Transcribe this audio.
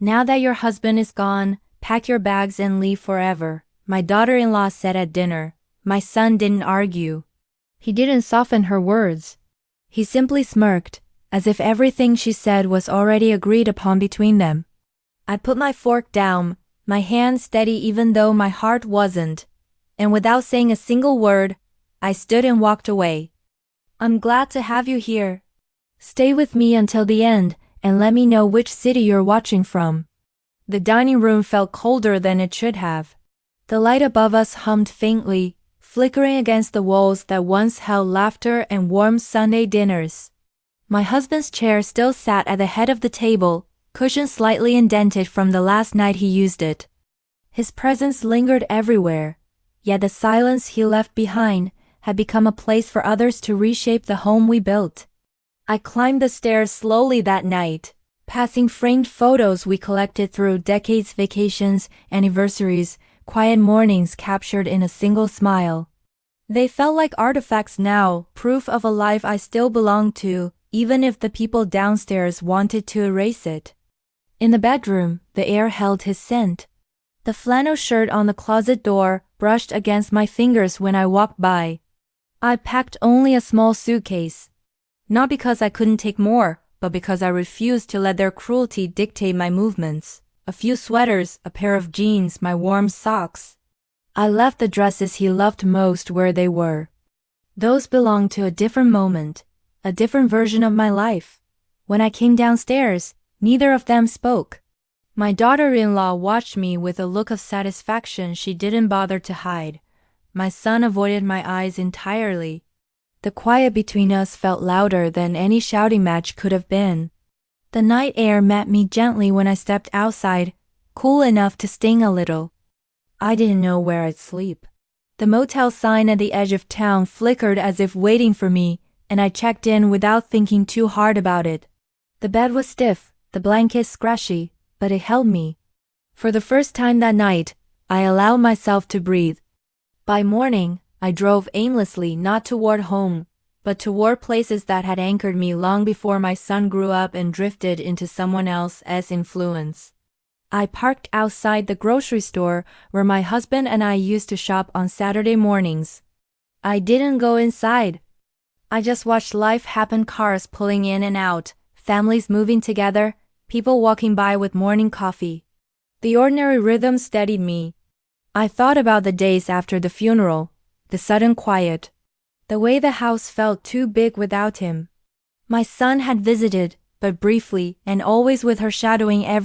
Now that your husband is gone, pack your bags and leave forever, my daughter-in-law said at dinner. My son didn't argue. He didn't soften her words. He simply smirked, as if everything she said was already agreed upon between them. I put my fork down, my hand steady even though my heart wasn't, and without saying a single word, I stood and walked away. I'm glad to have you here. Stay with me until the end, and let me know which city you're watching from. The dining room felt colder than it should have. The light above us hummed faintly, flickering against the walls that once held laughter and warm Sunday dinners. My husband's chair still sat at the head of the table, cushion slightly indented from the last night he used it. His presence lingered everywhere, yet the silence he left behind had become a place for others to reshape the home we built. I climbed the stairs slowly that night, passing framed photos we collected through decades, vacations, anniversaries, quiet mornings captured in a single smile. They felt like artifacts now, proof of a life I still belonged to, even if the people downstairs wanted to erase it. In the bedroom, the air held his scent. The flannel shirt on the closet door brushed against my fingers when I walked by. I packed only a small suitcase. Not because I couldn't take more, but because I refused to let their cruelty dictate my movements. A few sweaters, a pair of jeans, my warm socks. I left the dresses he loved most where they were. Those belonged to a different moment, a different version of my life. When I came downstairs, neither of them spoke. My daughter-in-law watched me with a look of satisfaction she didn't bother to hide. My son avoided my eyes entirely. The quiet between us felt louder than any shouting match could have been. The night air met me gently when I stepped outside, cool enough to sting a little. I didn't know where I'd sleep. The motel sign at the edge of town flickered as if waiting for me, and I checked in without thinking too hard about it. The bed was stiff, the blankets scratchy, but it held me. For the first time that night, I allowed myself to breathe. By morning, I drove aimlessly not toward home, but toward places that had anchored me long before my son grew up and drifted into someone else's influence. I parked outside the grocery store where my husband and I used to shop on Saturday mornings. I didn't go inside. I just watched life happen, cars pulling in and out, families moving together, people walking by with morning coffee. The ordinary rhythm steadied me. I thought about the days after the funeral, the sudden quiet, the way the house felt too big without him. My son had visited, but briefly and always with her shadowing every